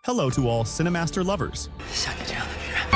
Hello to all Cinemaster lovers. 像你这样的女人，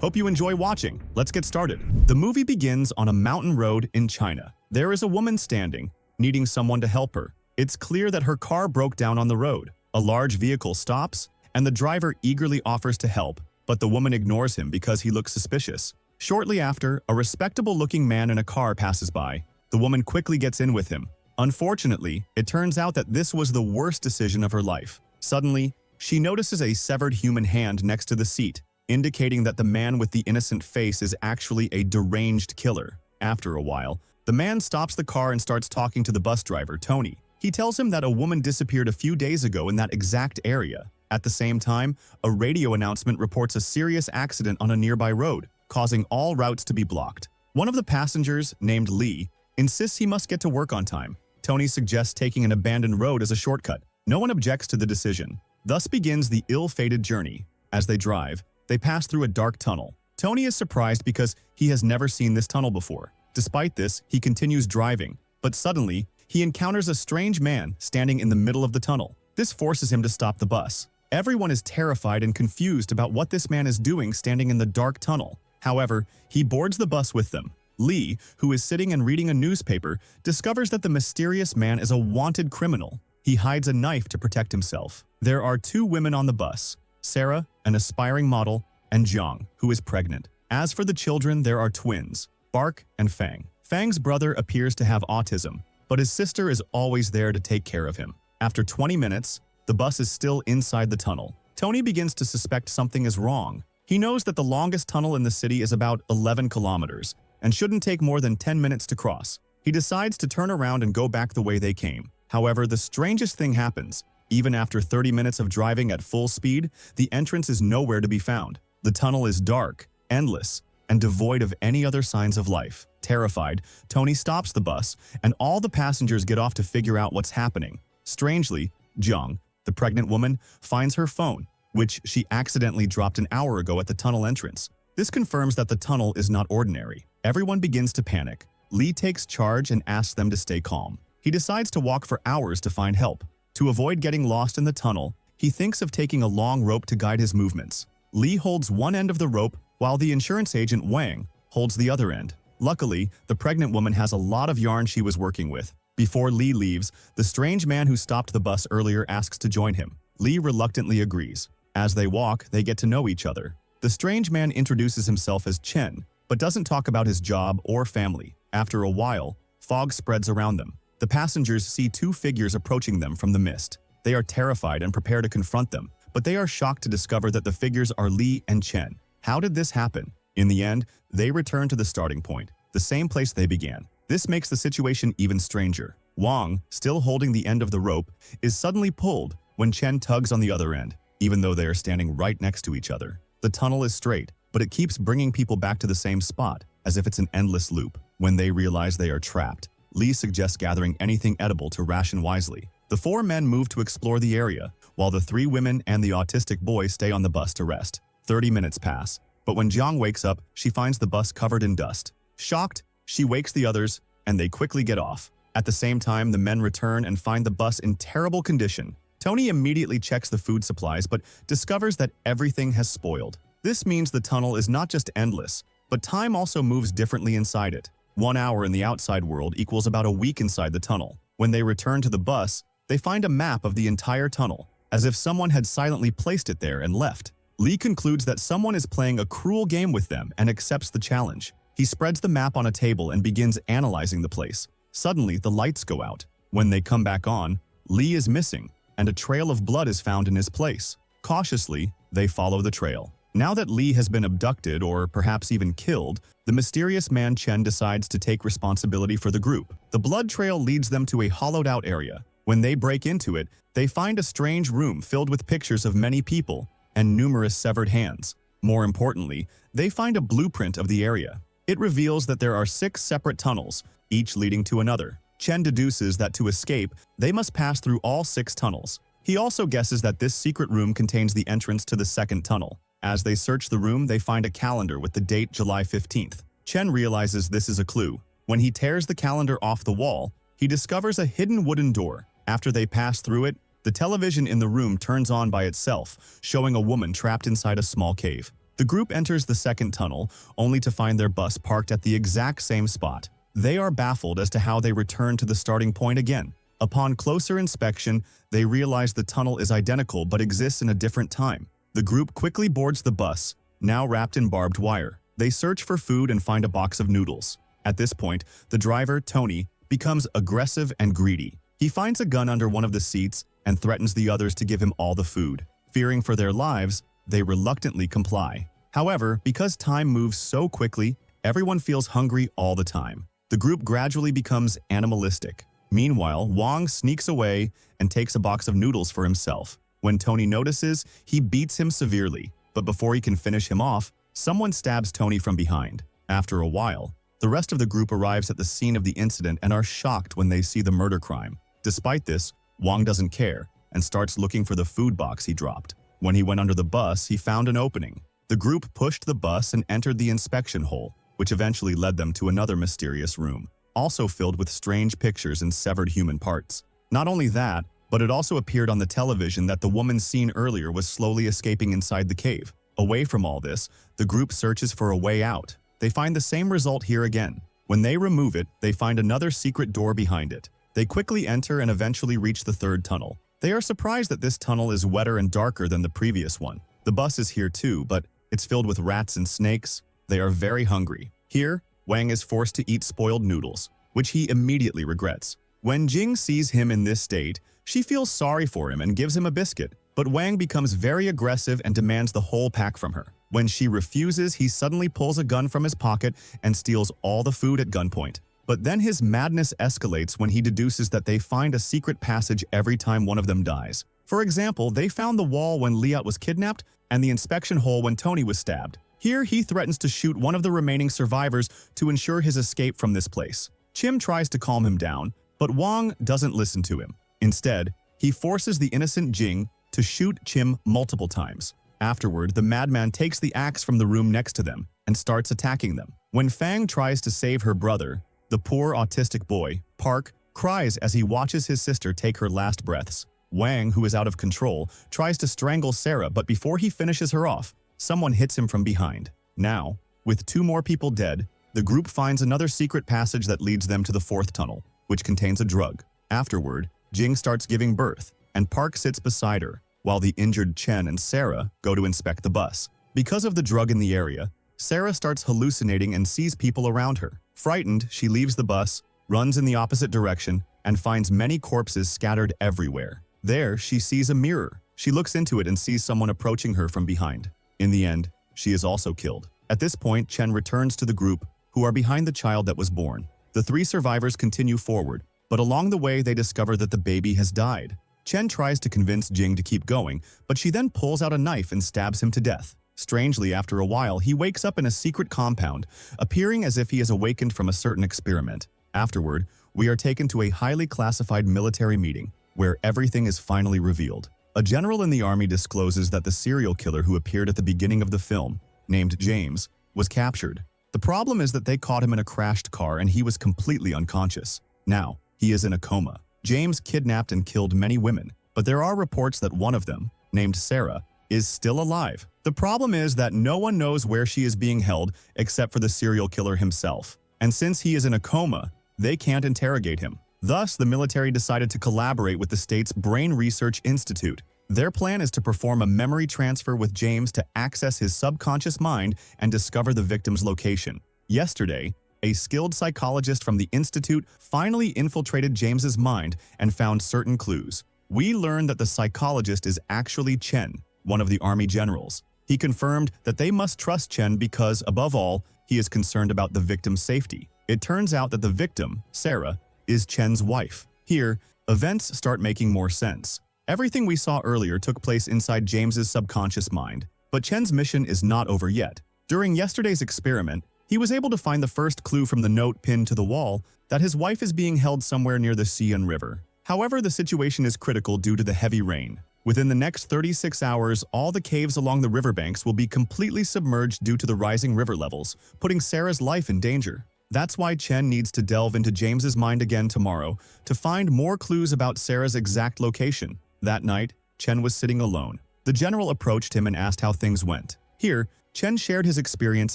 Hope you enjoy watching. Let's get started. The movie begins on a mountain road in China. There is a woman standing, needing someone to help her. It's clear that her car broke down on the road. A large vehicle stops, and the driver eagerly offers to help, but the woman ignores him because he looks suspicious. Shortly after, a respectable-looking man in a car passes by. The woman quickly gets in with him. Unfortunately, it turns out that this was the worst decision of her life. Suddenly, she notices a severed human hand next to the seat, indicating that the man with the innocent face is actually a deranged killer. After a while, the man stops the car and starts talking to the bus driver, Tony. He tells him that a woman disappeared a few days ago in that exact area. At the same time, a radio announcement reports a serious accident on a nearby road, causing all routes to be blocked. One of the passengers, named Lee, insists he must get to work on time. Tony suggests taking an abandoned road as a shortcut. No one objects to the decision. Thus begins the ill-fated journey. As they drive, they pass through a dark tunnel. Tony is surprised because he has never seen this tunnel before. Despite this, he continues driving, but suddenly, he encounters a strange man standing in the middle of the tunnel. This forces him to stop the bus. Everyone is terrified and confused about what this man is doing standing in the dark tunnel. However, he boards the bus with them. Lee, who is sitting and reading a newspaper, discovers that the mysterious man is a wanted criminal. He hides a knife to protect himself. There are two women on the bus, Sarah, an aspiring model, and Jiang, who is pregnant. As for the children, there are twins, Bark and Fang. Fang's brother appears to have autism, but his sister is always there to take care of him. After 20 minutes, the bus is still inside the tunnel. Tony begins to suspect something is wrong. He knows that the longest tunnel in the city is about 11 kilometers and shouldn't take more than 10 minutes to cross. He decides to turn around and go back the way they came. However, the strangest thing happens. Even after 30 minutes of driving at full speed, the entrance is nowhere to be found. The tunnel is dark, endless, and devoid of any other signs of life. Terrified, Tony stops the bus, and all the passengers get off to figure out what's happening. Strangely, Jiang, the pregnant woman, finds her phone, which she accidentally dropped an hour ago at the tunnel entrance. This confirms that the tunnel is not ordinary. Everyone begins to panic. Lee takes charge and asks them to stay calm. He decides to walk for hours to find help. To avoid getting lost in the tunnel, he thinks of taking a long rope to guide his movements. Lee holds one end of the rope, while the insurance agent Wang holds the other end. Luckily, the pregnant woman has a lot of yarn she was working with. Before Lee leaves, the strange man who stopped the bus earlier asks to join him. Lee reluctantly agrees. As they walk, they get to know each other. The strange man introduces himself as Chen, but doesn't talk about his job or family. After a while, fog spreads around them. The passengers see two figures approaching them from the mist. They are terrified and prepare to confront them, but they are shocked to discover that the figures are Lee and Chen. How did this happen? In the end, they return to the starting point, the same place they began. This makes the situation even stranger. Wang, still holding the end of the rope, is suddenly pulled when Chen tugs on the other end, even though they are standing right next to each other. The tunnel is straight, but it keeps bringing people back to the same spot, as if it's an endless loop. When they realize they are trapped, Lee suggests gathering anything edible to ration wisely. The four men move to explore the area, while the three women and the autistic boy stay on the bus to rest. 30 minutes pass, but when Jiang wakes up, she finds the bus covered in dust. Shocked, she wakes the others, and they quickly get off. At the same time, the men return and find the bus in terrible condition. Tony immediately checks the food supplies, but discovers that everything has spoiled. This means the tunnel is not just endless, but time also moves differently inside it. 1 hour in the outside world equals about a week inside the tunnel. When they return to the bus, they find a map of the entire tunnel, as if someone had silently placed it there and left. Lee concludes that someone is playing a cruel game with them and accepts the challenge. He spreads the map on a table and begins analyzing the place. Suddenly, the lights go out. When they come back on, Lee is missing, and a trail of blood is found in his place. Cautiously, they follow the trail. Now that Lee has been abducted or perhaps even killed, the mysterious man Chen decides to take responsibility for the group. The blood trail leads them to a hollowed-out area. When they break into it, they find a strange room filled with pictures of many people and numerous severed hands. More importantly, they find a blueprint of the area. It reveals that there are 6 separate tunnels, each leading to another. Chen deduces that to escape, they must pass through all 6 tunnels. He also guesses that this secret room contains the entrance to the second tunnel. As they search the room, they find a calendar with the date July 15th. Chen realizes this is a clue. When he tears the calendar off the wall, he discovers a hidden wooden door. After they pass through it, The television in the room turns on by itself, showing a woman trapped inside a small cave. The group enters the second tunnel, only to find their bus parked at the exact same spot. They are baffled as to how they return to the starting point again. Upon closer inspection, they realize the tunnel is identical but exists in a different time. The group quickly boards the bus, now wrapped in barbed wire. They search for food and find a box of noodles. At this point, the driver, Tony, becomes aggressive and greedy. He finds a gun under one of the seats and threatens the others to give him all the food. Fearing for their lives, they reluctantly comply. However, because time moves so quickly, everyone feels hungry all the time. The group gradually becomes animalistic. Meanwhile, Wang sneaks away and takes a box of noodles for himself. When Tony notices, he beats him severely, but before he can finish him off, someone stabs Tony from behind. After a while, the rest of the group arrives at the scene of the incident and are shocked when they see the murder crime. Despite this, Wang doesn't care and starts looking for the food box he dropped. When he went under the bus, he found an opening. The group pushed the bus and entered the inspection hole, which eventually led them to another mysterious room, also filled with strange pictures and severed human parts. Not only that, but it also appeared on the television that the woman seen earlier was slowly escaping inside the cave. Away from all this, the group searches for a way out. They find the same result here again. When they remove it, they find another secret door behind it. They quickly enter and eventually reach the third tunnel. They are surprised that this tunnel is wetter and darker than the previous one. The bus is here too, but it's filled with rats and snakes. They are very hungry. Here, Wang is forced to eat spoiled noodles, which he immediately regrets. When Jing sees him in this state, she feels sorry for him and gives him a biscuit, but Wang becomes very aggressive and demands the whole pack from her. When she refuses, he suddenly pulls a gun from his pocket and steals all the food at gunpoint. But then his madness escalates when he deduces that they find a secret passage every time one of them dies. For example, they found the wall when Liat was kidnapped and the inspection hole when Tony was stabbed. Here, he threatens to shoot one of the remaining survivors to ensure his escape from this place. Chim tries to calm him down, but Wang doesn't listen to him. Instead, he forces the innocent Jing to shoot Chim multiple times. Afterward, the madman takes the axe from the room next to them and starts attacking them. When Fang tries to save her brother, the poor autistic boy, Park, cries as he watches his sister take her last breaths. Wang, who is out of control, tries to strangle Sarah, but before he finishes her off, someone hits him from behind. Now, with 2 more people dead, the group finds another secret passage that leads them to the 4th tunnel, which contains a drug. Afterward, Jing starts giving birth, and Park sits beside her, while the injured Chen and Sarah go to inspect the bus. Because of the drug in the area, Sarah starts hallucinating and sees people around her. Frightened, she leaves the bus, runs in the opposite direction, and finds many corpses scattered everywhere. There, she sees a mirror. She looks into it and sees someone approaching her from behind. In the end, she is also killed. At this point, Chen returns to the group, who are behind the child that was born. The 3 survivors continue forward, but along the way they discover that the baby has died. Chen tries to convince Jing to keep going, but she then pulls out a knife and stabs him to death. Strangely, after a while, he wakes up in a secret compound, appearing as if he is awakened from a certain experiment. Afterward, we are taken to a highly classified military meeting, where everything is finally revealed. A general in the army discloses that the serial killer who appeared at the beginning of the film, named James, was captured. The problem is that they caught him in a crashed car and he was completely unconscious. Now, he is in a coma. James kidnapped and killed many women, but there are reports that one of them, named Sarah, is still alive. The problem is that no one knows where she is being held except for the serial killer himself. And since he is in a coma, they can't interrogate him. Thus, the military decided to collaborate with the state's Brain Research Institute. Their plan is to perform a memory transfer with James to access his subconscious mind and discover the victim's location. Yesterday, a skilled psychologist from the institute finally infiltrated James's mind and found certain clues. We learned that the psychologist is actually Chen, one of the army generals. He confirmed that they must trust Chen because, above all, he is concerned about the victim's safety. It turns out that the victim, Sarah, is Chen's wife. Here, events start making more sense. Everything we saw earlier took place inside James's subconscious mind, but Chen's mission is not over yet. During yesterday's experiment, he was able to find the first clue from the note pinned to the wall that his wife is being held somewhere near the sea and river. However, the situation is critical due to the heavy rain. Within the next 36 hours, all the caves along the riverbanks will be completely submerged due to the rising river levels, putting Sarah's life in danger. That's why Chen needs to delve into James's mind again tomorrow to find more clues about Sarah's exact location. That night, Chen was sitting alone. The general approached him and asked how things went. Here, Chen shared his experience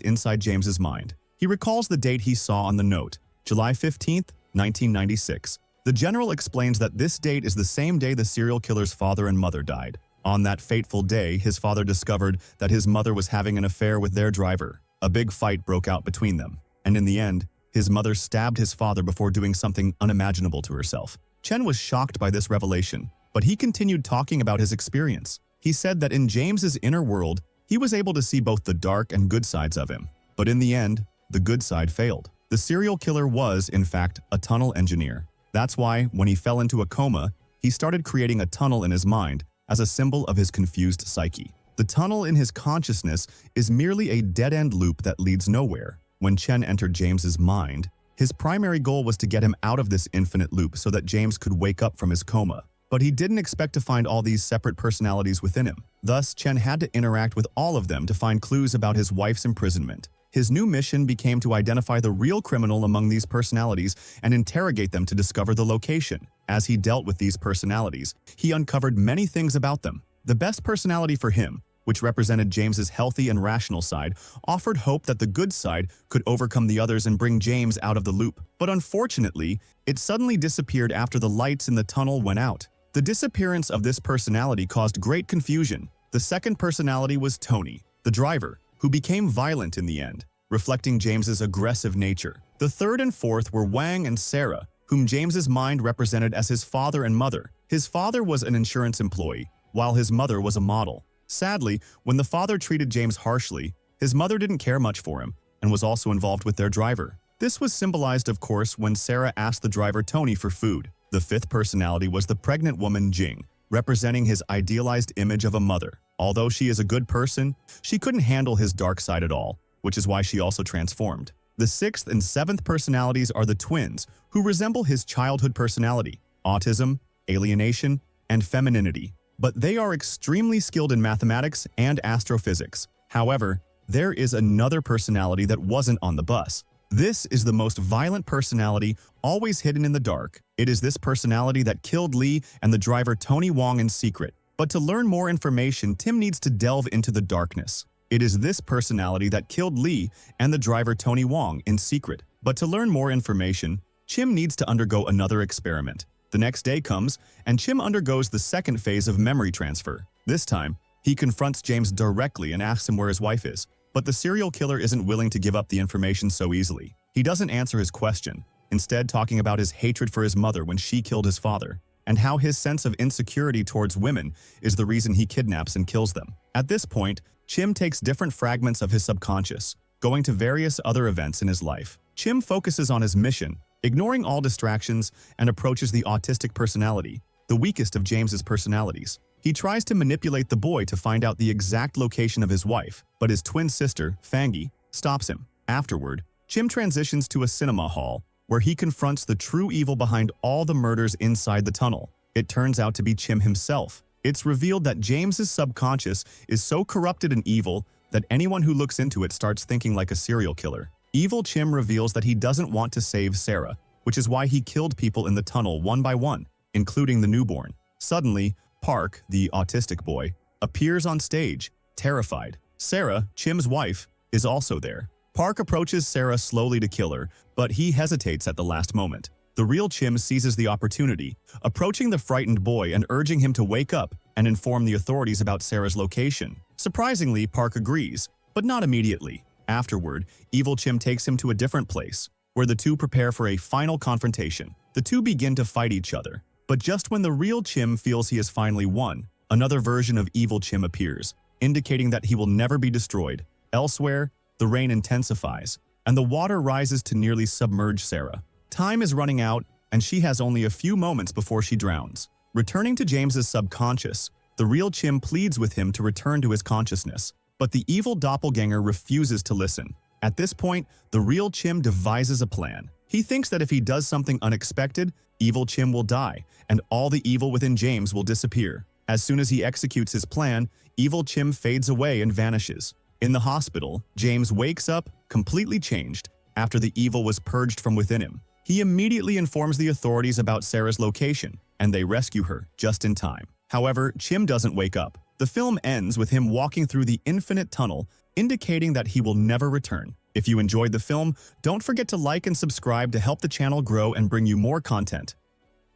inside James's mind. He recalls the date he saw on the note, July 15th, 1996. The general explains that this date is the same day the serial killer's father and mother died. On that fateful day, his father discovered that his mother was having an affair with their driver. A big fight broke out between them, and in the end, his mother stabbed his father before doing something unimaginable to herself. Chen was shocked by this revelation, but he continued talking about his experience. He said that in James's inner world, he was able to see both the dark and good sides of him. But in the end, the good side failed. The serial killer was, in fact, a tunnel engineer. That's why, when he fell into a coma, he started creating a tunnel in his mind as a symbol of his confused psyche. The tunnel in his consciousness is merely a dead-end loop that leads nowhere. When Chen entered James's mind, his primary goal was to get him out of this infinite loop so that James could wake up from his coma. But he didn't expect to find all these separate personalities within him. Thus, Chen had to interact with all of them to find clues about his wife's imprisonment. His new mission became to identify the real criminal among these personalities and interrogate them to discover the location. As he dealt with these personalities, he uncovered many things about them. The best personality for him, which represented James's healthy and rational side, offered hope that the good side could overcome the others and bring James out of the loop. But unfortunately, it suddenly disappeared after the lights in the tunnel went out. The disappearance of this personality caused great confusion. The second personality was Tony, the driver, who became violent in the end, reflecting James's aggressive nature. The third and fourth were Wang and Sarah, whom James's mind represented as his father and mother. His father was an insurance employee, while his mother was a model. Sadly, when the father treated James harshly, his mother didn't care much for him and was also involved with their driver. This was symbolized, of course, when Sarah asked the driver Tony for food. The fifth personality was the pregnant woman Jing, representing his idealized image of a mother. Although she is a good person, she couldn't handle his dark side at all, which is why she also transformed. The sixth and seventh personalities are the twins, who resemble his childhood personality, autism, alienation, and femininity. But they are extremely skilled in mathematics and astrophysics. However, there is another personality that wasn't on the bus. This is the most violent personality, always hidden in the dark. It is this personality that killed Lee and the driver Tony Wong in secret. But to learn more information, Tim needs to delve into the darkness. It is this personality that killed Lee and the driver Tony Wong in secret. But to learn more information, Chim needs to undergo another experiment. The next day comes, and Chim undergoes the second phase of memory transfer. This time, he confronts James directly and asks him where his wife is. But the serial killer isn't willing to give up the information so easily. He doesn't answer his question, instead talking about his hatred for his mother when she killed his father, and how his sense of insecurity towards women is the reason he kidnaps and kills them. At this point, Chim takes different fragments of his subconscious, going to various other events in his life. Chim focuses on his mission, ignoring all distractions, and approaches the autistic personality, the weakest of James's personalities. He tries to manipulate the boy to find out the exact location of his wife, but his twin sister, Fangi, stops him. Afterward, Chim transitions to a cinema hall, where he confronts the true evil behind all the murders inside the tunnel. It turns out to be Chim himself. It's revealed that James's subconscious is so corrupted and evil that anyone who looks into it starts thinking like a serial killer. Evil Chim reveals that he doesn't want to save Sarah, which is why he killed people in the tunnel one by one, including the newborn. Suddenly, Park, the autistic boy, appears on stage, terrified. Sarah, Chim's wife, is also there. Park approaches Sarah slowly to kill her, but he hesitates at the last moment. The real Chim seizes the opportunity, approaching the frightened boy and urging him to wake up and inform the authorities about Sarah's location. Surprisingly, Park agrees, but not immediately. Afterward, Evil Chim takes him to a different place, where the two prepare for a final confrontation. The two begin to fight each other, but just when the real Chim feels he has finally won, another version of Evil Chim appears, indicating that he will never be destroyed. Elsewhere, the rain intensifies, and the water rises to nearly submerge Sarah. Time is running out, and she has only a few moments before she drowns. Returning to James's subconscious, the real Chim pleads with him to return to his consciousness, but the evil doppelganger refuses to listen. At this point, the real Chim devises a plan. He thinks that if he does something unexpected, Evil Chim will die, and all the evil within James will disappear. As soon as he executes his plan, Evil Chim fades away and vanishes. In the hospital, James wakes up, completely changed, after the evil was purged from within him. He immediately informs the authorities about Sarah's location, and they rescue her just in time. However, Chim doesn't wake up. The film ends with him walking through the infinite tunnel, indicating that he will never return. If you enjoyed the film, don't forget to like and subscribe to help the channel grow and bring you more content.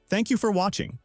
Thank you for watching.